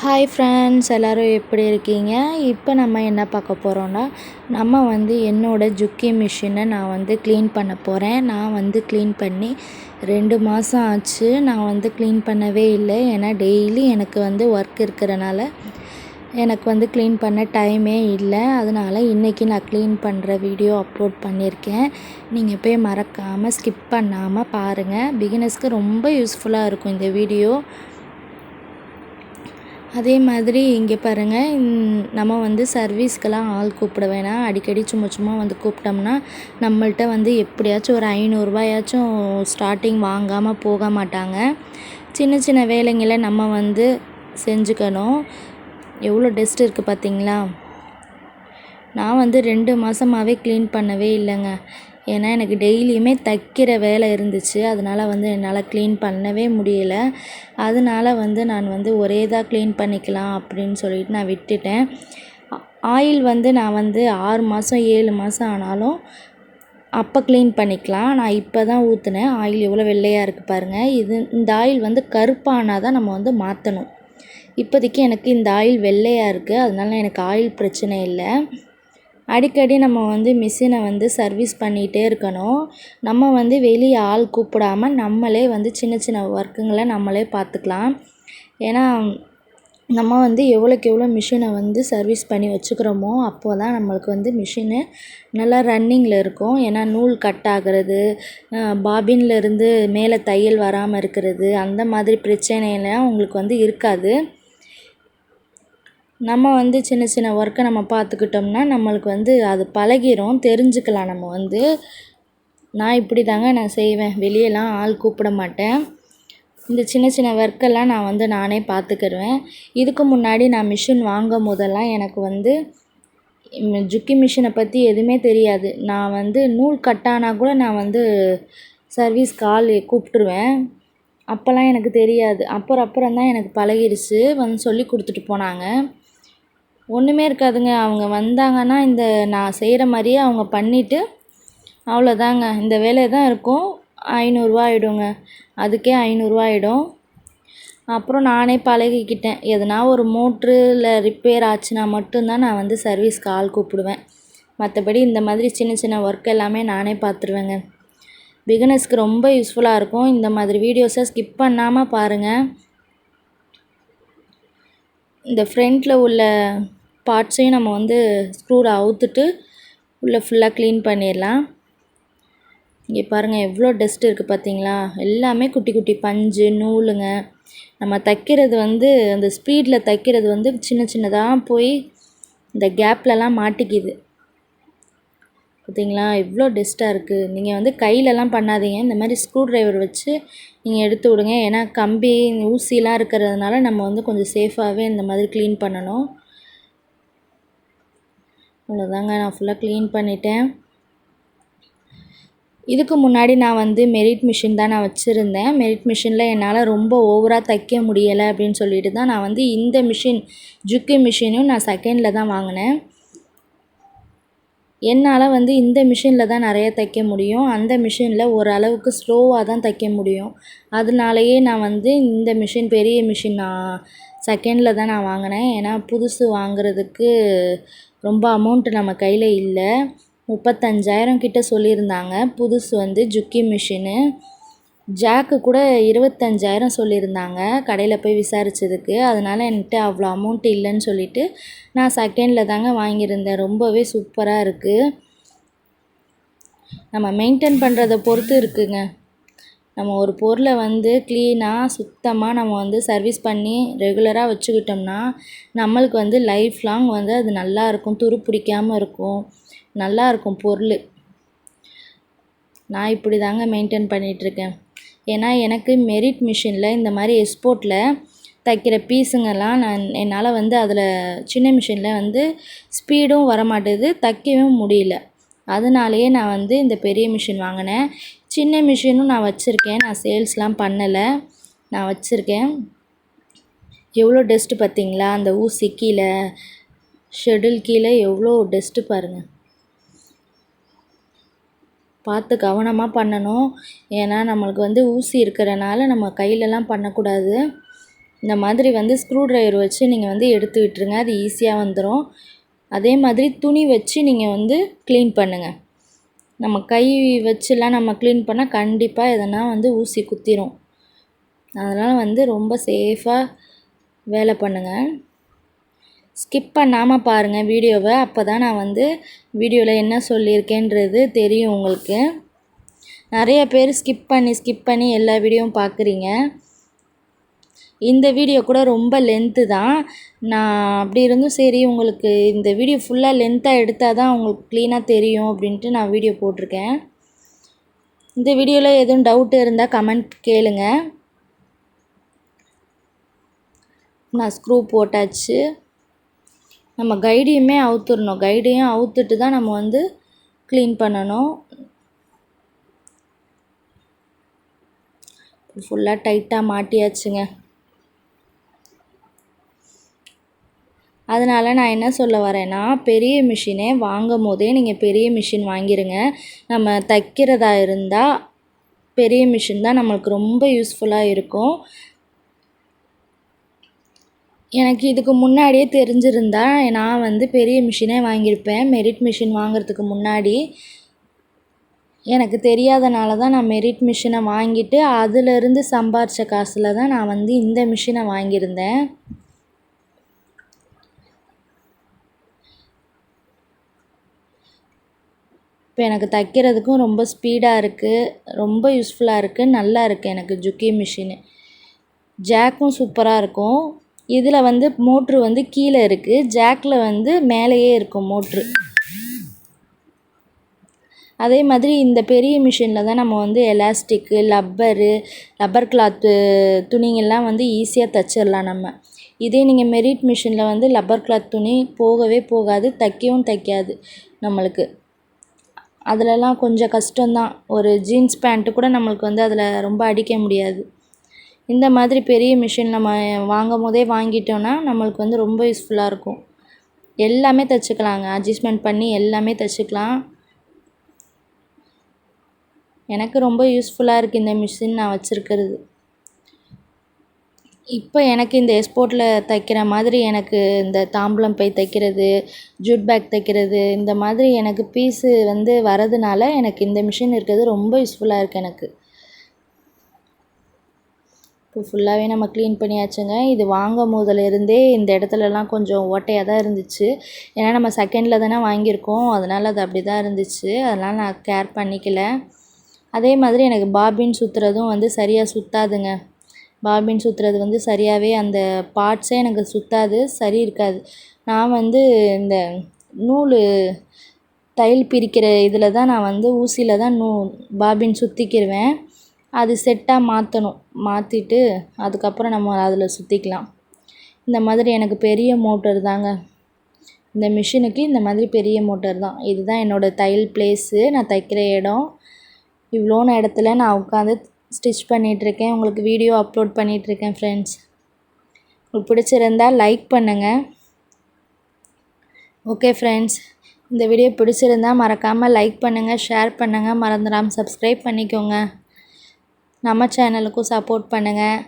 Hi friends, எல்லோரும் எப்படி இருக்கீங்க? இப்போ நம்ம என்ன பார்க்க போகிறோன்னா, நம்ம என்னோடய ஜுக்கி மிஷினை நான் க்ளீன் பண்ண போகிறேன். நான் க்ளீன் பண்ணி 2 மாதம் ஆச்சு. நான் க்ளீன் பண்ணவே இல்லை. ஏன்னா டெய்லி எனக்கு ஒர்க் இருக்கிறனால எனக்கு க்ளீன் பண்ண டைமே இல்லை. அதனால் இன்றைக்கி நான் க்ளீன் பண்ணுற வீடியோ அப்லோட் பண்ணியிருக்கேன். நீங்கள் போய் மறக்காமல் ஸ்கிப் பண்ணாமல் பாருங்கள். பிகினர்ஸ்க்கு ரொம்ப யூஸ்ஃபுல்லாக இருக்கும் இந்த வீடியோ. அதே மாதிரி இங்கே பாருங்கள், நம்ம சர்வீஸ்க்கெல்லாம் ஆள் கூப்பிட வேணாம். அடிக்கடி சும்மா கூப்பிட்டோம்னா நம்மள்ட்ட எப்படியாச்சும் ஒரு 500 ஸ்டார்டிங் வாங்காமல் போக மாட்டாங்க. சின்ன சின்ன வேலைங்களை நம்ம செஞ்சுக்கணும். எவ்வளோ டஸ்ட் இருக்குது பார்த்தீங்களா? நான் 2 மாதமாகவே க்ளீன் பண்ணவே இல்லைங்க. ஏன்னா எனக்கு டெய்லியுமே தைக்கிற வேலை இருந்துச்சு. அதனால் என்னால் க்ளீன் பண்ணவே முடியல. அதனால் நான் ஒரே இதாக க்ளீன் பண்ணிக்கலாம் அப்படின்னு சொல்லிட்டு நான் விட்டுட்டேன். ஆயில் நான் 6 மாதம் 7 மாதம் ஆனாலும் அப்போ க்ளீன் பண்ணிக்கலாம். நான் இப்போ தான் ஊற்றுனேன். ஆயில் எவ்வளோ வெள்ளையாக இருக்குது பாருங்கள். இந்த ஆயில் கருப்பானால் தான் நம்ம மாற்றணும். இப்போதைக்கு எனக்கு இந்த ஆயில் வெள்ளையாக இருக்குது. அதனால எனக்கு ஆயில் பிரச்சனை இல்லை. அடிக்கடி நம்ம மிஷினை சர்வீஸ் பண்ணிகிட்டே இருக்கணும். நம்ம வெளியே ஆள் கூப்பிடாமல் நம்மளே சின்ன சின்ன ஒர்க்குங்களை நம்மளே பார்த்துக்கலாம். ஏன்னா நம்ம எவ்வளோக்கு எவ்வளோ மிஷினை சர்வீஸ் பண்ணி வச்சுக்கிறோமோ அப்போ தான் நம்மளுக்கு மிஷினு நல்லா ரன்னிங்கில் இருக்கும். ஏன்னா நூல் கட் ஆகிறது, பாபின்லேருந்து மேலே தையல் வராமல் இருக்கிறது, அந்த மாதிரி பிரச்சனைலாம் உங்களுக்கு இருக்காது. நம்ம சின்ன சின்ன ஒர்க்கை நம்ம பார்த்துக்கிட்டோம்னா நம்மளுக்கு அது பழகிரும், தெரிஞ்சுக்கலாம். நம்ம நான் இப்படி தாங்க நான் செய்வேன். வெளியெல்லாம் ஆள் கூப்பிட மாட்டேன். இந்த சின்ன சின்ன ஒர்க்கெல்லாம் நான் நானே பார்த்துக்கிருவேன். இதுக்கு முன்னாடி நான் மிஷின் வாங்கும் போதெல்லாம் எனக்கு ஜுக்கி மிஷினை பற்றி எதுவுமே தெரியாது. நான் நூல் கட்டானா கூட நான் சர்வீஸ்க்கு ஆள் கூப்பிட்ருவேன். அப்போல்லாம் எனக்கு தெரியாது. அப்புறம் தான் எனக்கு பழகிடுச்சு. சொல்லி கொடுத்துட்டு போனாங்க. ஒன்றுமே இருக்காதுங்க. அவங்க வந்தாங்கன்னா நான் செய்கிற மாதிரியே அவங்க பண்ணிவிட்டு அவ்வளோதாங்க. இந்த வேலை தான் இருக்கும். 500 ஆகிடுங்க. அதுக்கே 500 ஆகிடும். அப்புறம் நானே பழகிக்கிட்டேன். எதனா ஒரு மோட்ரு இல்லை ரிப்பேர் ஆச்சுன்னா மட்டும்தான் நான் சர்வீஸ்க்கு ஆள் கூப்பிடுவேன். மற்றபடி இந்த மாதிரி சின்ன சின்ன ஒர்க் எல்லாமே நானே பார்த்துருவேங்க. பிகினர்ஸ்க்கு ரொம்ப யூஸ்ஃபுல்லாக இருக்கும். இந்த மாதிரி வீடியோஸை ஸ்கிப் பண்ணாமல் பாருங்கள். இந்த ஃப்ரண்ட்டில் உள்ள பார்ட்ஸையும் நம்ம ஸ்க்ரூவில் அவுத்துட்டு உள்ளே ஃபுல்லாக க்ளீன் பண்ணிடலாம். இங்கே பாருங்கள் எவ்வளோ டஸ்ட் இருக்குது பார்த்தீங்களா? எல்லாமே குட்டி குட்டி பஞ்சு நூலுங்க. நம்ம தைக்கிறது அந்த ஸ்பீடில் தைக்கிறது சின்ன சின்னதாக போய் இந்த கேப்லலாம் மாட்டிக்குது பார்த்தீங்களா? எவ்வளோ டஸ்ட்டாக இருக்குது. நீங்கள் கையிலலாம் பண்ணாதீங்க. இந்த மாதிரி ஸ்க்ரூ ட்ரைவர் வச்சு நீங்கள் எடுத்து விடுங்க. ஏன்னா கம்பி ஊசிலாம் இருக்கிறதுனால நம்ம கொஞ்சம் சேஃபாகவே இந்த மாதிரி க்ளீன் பண்ணணும். அவ்வளோதாங்க, நான் ஃபுல்லாக க்ளீன் பண்ணிட்டேன். இதுக்கு முன்னாடி நான் மெரிட் மிஷின் தான் நான் வச்சுருந்தேன். மெரிட் மிஷினில் என்னால் ரொம்ப ஓவராக தைக்க முடியலை அப்படின்னு சொல்லிட்டு தான் நான் இந்த மிஷின் ஜுக்கி மிஷினும் நான் செகண்டில் தான் வாங்கினேன். என்னால் இந்த மிஷினில் தான் நிறைய தைக்க முடியும். அந்த மிஷினில் ஓரளவுக்கு ஸ்லோவாக தான் தைக்க முடியும். அதனாலயே நான் இந்த மிஷின் பெரிய மிஷின் நான் செகண்டில் தான் நான் வாங்கினேன். ஏன்னா புதுசு வாங்குறதுக்கு ரொம்ப அமௌண்ட்டு நம்ம கையில் இல்லை. 35,000 கிட்ட சொல்லியிருந்தாங்க. புதுசு ஜுக்கி மிஷினு. ஜாக்கு கூட 25,000 சொல்லியிருந்தாங்க கடையில் போய் விசாரித்ததுக்கு. அதனால் என்கிட்ட அவ்வளோ அமௌண்ட் இல்லைன்னு சொல்லிவிட்டு நான் செகண்டில் தாங்க வாங்கியிருந்தேன். ரொம்பவே சூப்பராக இருக்குது. நம்ம மெயின்டைன் பண்ணுறத பொறுத்து இருக்குங்க. நம்ம ஒரு பொருளை க்ளீனாக சுத்தமாக நம்ம சர்வீஸ் பண்ணி ரெகுலராக வச்சுக்கிட்டோம்னா நம்மளுக்கு லைஃப் லாங் அது நல்லாயிருக்கும். துரு பிடிக்காமல் இருக்கும். நல்லாயிருக்கும் பொருள். நான் இப்படி தாங்க மெயின்டைன் பண்ணிகிட்ருக்கேன். ஏன்னா எனக்கு மெரிட் மிஷினில் இந்த மாதிரி எக்ஸ்போர்ட்டில் தைக்கிற பீஸுங்கெல்லாம் என்னால் அதில் சின்ன மிஷினில் ஸ்பீடும் வரமாட்டேது, தைக்கவும் முடியல. அதனாலேயே நான் இந்த பெரிய மிஷின் வாங்கினேன். சின்ன மிஷினும் நான் வச்சுருக்கேன். நான் சேல்ஸ்லாம் பண்ணலை, நான் வச்சுருக்கேன். எவ்வளோ டஸ்ட்டு பார்த்தீங்களா? அந்த ஊசி கீழே, ஷெடில் கீழே எவ்வளோ டஸ்ட்டு பாருங்கள். பார்த்து கவனமாக பண்ணணும். ஏன்னா நம்மளுக்கு ஊசி இருக்கிறனால நம்ம கையிலலாம் பண்ணக்கூடாது. இந்த மாதிரி வந்து ஸ்க்ரூ ட்ரைவர் வச்சு நீங்கள் வந்து எடுத்து விட்டுருங்க, அது ஈஸியாக வந்துடும். அதே மாதிரி துணி வச்சு நீங்கள் வந்து க்ளீன் பண்ணுங்கள். நம்ம கை வச்சுலாம் நம்ம க்ளீன் பண்ணால் கண்டிப்பாக எதனா வந்து ஊசி குத்திரும். அதனால் வந்து ரொம்ப சேஃபாக வேலை பண்ணுங்கள். ஸ்கிப் பண்ணாமல் பாருங்கள் வீடியோவை, அப்போ தான் நான் வந்து வீடியோவில் என்ன சொல்லியிருக்கேன்றது தெரியும் உங்களுக்கு. நிறைய பேர் ஸ்கிப் பண்ணி எல்லா வீடியோவும் பார்க்குறீங்க. இந்த வீடியோ கூட ரொம்ப லென்த்து தான். நான் அப்படி இருந்தும் சரி உங்களுக்கு இந்த வீடியோ ஃபுல்லாக லென்த்தாக எடுத்தால் தான் உங்களுக்கு க்ளீனாக தெரியும் அப்படின்ட்டு நான் வீடியோ போட்டிருக்கேன். இந்த வீடியோவில் எதுவும் டவுட் இருந்தால் கமெண்ட் கேளுங்க. நான் ஸ்க்ரூ போட்டாச்சு. நம்ம கைடையுமே அவுத்துடணும். கைடையும் அவுத்துட்டு தான் நம்ம வந்து க்ளீன் பண்ணணும். ஃபுல்லாக டைட்டாக மாட்டியாச்சுங்க. அதனால் நான் என்ன சொல்ல வரேன்னா, பெரிய மிஷினே வாங்கும் போதே நீங்கள் பெரிய மிஷின் வாங்கிடுங்க. நம்ம தைக்கிறதா இருந்தால் பெரிய மிஷின் தான் நம்மளுக்கு ரொம்ப யூஸ்ஃபுல்லாக இருக்கும். எனக்கு இதுக்கு முன்னாடியே தெரிஞ்சிருந்தா நான் வந்து பெரிய மிஷினே வாங்கியிருப்பேன். மெரிட் மிஷின் வாங்குறதுக்கு முன்னாடி எனக்கு தெரியாதனால தான் நான் மெரிட் மிஷினை வாங்கிட்டு அதிலிருந்து சம்பாரித்த காசில் தான் நான் வந்து இந்த மிஷினை வாங்கியிருந்தேன். இப்போ எனக்கு தைக்கிறதுக்கும் ரொம்ப ஸ்பீடாக இருக்குது, ரொம்ப யூஸ்ஃபுல்லாக இருக்குது, நல்லா இருக்குது எனக்கு ஜுக்கி மிஷினு. ஜாக்கும் சூப்பராக இருக்கும். இதில் வந்து மோட்ரு வந்து கீழே இருக்குது, ஜாக்கில் வந்து மேலேயே இருக்கும் மோட்ரு. அதே மாதிரி இந்த பெரிய மிஷினில் தான் நம்ம வந்து எலாஸ்டிக்கு, ரப்பர் கிளாத்து துணிங்கள்லாம் வந்து ஈஸியாக தைச்சிடலாம் நம்ம. இதே நீங்கள் மெரிட் மிஷினில் வந்து ரப்பர் கிளாத் துணி போகவே போகாது, தைக்கவும் தைக்காது நம்மளுக்கு. அதிலலாம் கொஞ்சம் கஷ்டம்தான். ஒரு ஜீன்ஸ் பேண்ட்டு கூட நம்மளுக்கு வந்து அதில் ரொம்ப அடிக்க முடியாது. இந்த மாதிரி பெரிய மிஷின் நம்ம வாங்கும் போதே வாங்கிட்டோன்னா நம்மளுக்கு வந்து ரொம்ப யூஸ்ஃபுல்லாக இருக்கும். எல்லாமே தைச்சிக்கலாங்க, அட்ஜஸ்ட்மெண்ட் பண்ணி எல்லாமே தைச்சிக்கலாம். எனக்கு ரொம்ப யூஸ்ஃபுல்லாக இருக்குது இந்த மிஷின் நான் வச்சுருக்கிறது. இப்போ எனக்கு இந்த எக்ஸ்போர்ட்டில் தைக்கிற மாதிரி எனக்கு இந்த தாம்பூலம் பை தைக்கிறது, ஜூட் பேக் தைக்கிறது, இந்த மாதிரி எனக்கு பீஸு வந்து வரதுனால எனக்கு இந்த மிஷின் இருக்கிறது ரொம்ப யூஸ்ஃபுல்லாக இருக்குது எனக்கு. இப்போ ஃபுல்லாகவே நம்ம க்ளீன் பண்ணியாச்சுங்க. இது வாங்கும் போதிலிருந்தே இந்த இடத்துலலாம் கொஞ்சம் ஓட்டையாக தான் இருந்துச்சு. ஏன்னா நம்ம செகண்டில் தானே வாங்கியிருக்கோம், அதனால் அது அப்படி தான் இருந்துச்சு. அதனால் நான் கேர் பண்ணிக்கல. அதே மாதிரி எனக்கு பாபின் சுற்றுறதும் வந்து சரியாக சுற்றாதுங்க. பாபின் சுற்றுறது வந்து சரியாகவே அந்த பார்ட்ஸே எனக்கு சுற்றாது, சரி இருக்காது. நான் வந்து இந்த நூல் தையல் பிரிக்கிற இதில் தான் நான் வந்து ஊசியில் தான் பாபின் சுற்றிக்கிருவேன். அது செட்டாக மாற்றணும், மாற்றிட்டு அதுக்கப்புறம் நம்ம அதில் சுற்றிக்கலாம். இந்த மாதிரி எனக்கு பெரிய மோட்டர் தாங்க, இந்த மிஷினுக்கு இந்த மாதிரி பெரிய மோட்டர் தான். இதுதான் என்னோடய தையல் ப்ளேஸு, நான் தைக்கிற இடம். இவ்வளோன இடத்துல நான் உட்காந்து ஸ்டிச் பண்ணிகிட்ருக்கேன், உங்களுக்கு வீடியோ அப்லோட் பண்ணிகிட்ருக்கேன் ஃப்ரெண்ட்ஸ். உங்களுக்கு பிடிச்சிருந்தால் லைக் பண்ணுங்கள். ஓகே ஃப்ரெண்ட்ஸ், இந்த வீடியோ பிடிச்சிருந்தால் மறக்காமல் லைக் பண்ணுங்கள், ஷேர் பண்ணுங்கள், மறந்துடாமல் சப்ஸ்கிரைப் பண்ணிக்கோங்க. நம்ம சேனலுக்கும் சப்போர்ட் பண்ணுங்கள்.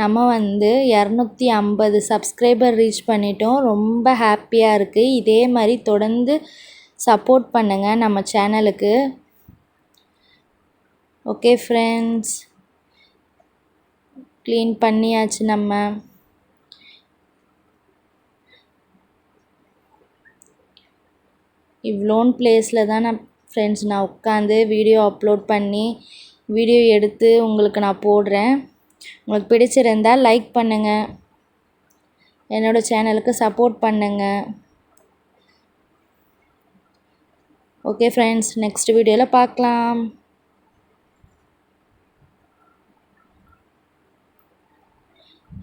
நம்ம வந்து 250 சப்ஸ்கிரைபர் ரீச் பண்ணிட்டோம், ரொம்ப ஹாப்பியாக இருக்குது. இதே மாதிரி தொடர்ந்து சப்போர்ட் பண்ணுங்கள் நம்ம சேனலுக்கு. ஓகே ஃப்ரெண்ட்ஸ், க்ளீன் பண்ணியாச்சு நம்ம. இவ்வளோன் ப்ளேஸில் தான் ஃப்ரெண்ட்ஸ் நான் உட்காந்து வீடியோ அப்லோட் பண்ணி வீடியோ எடுத்து உங்களுக்கு நான் போடுறேன். உங்களுக்கு பிடிச்சிருந்தால் லைக் பண்ணுங்கள், என்னோடய சேனலுக்கு சப்போர்ட் பண்ணுங்கள். ஓகே ஃப்ரெண்ட்ஸ், நெக்ஸ்ட் வீடியோவில் பார்க்கலாம்.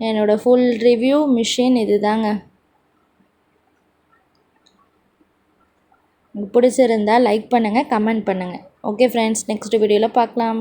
என்னோடய ஃபுல் ரிவ்யூ மிஷின் இது தாங்க. உங்களுக்கு பிடிச்சிருந்தால் லைக் பண்ணுங்கள், கமெண்ட் பண்ணுங்கள். ஓகே ஃப்ரெண்ட்ஸ், நெக்ஸ்ட் வீடியோவில் பார்க்கலாம்.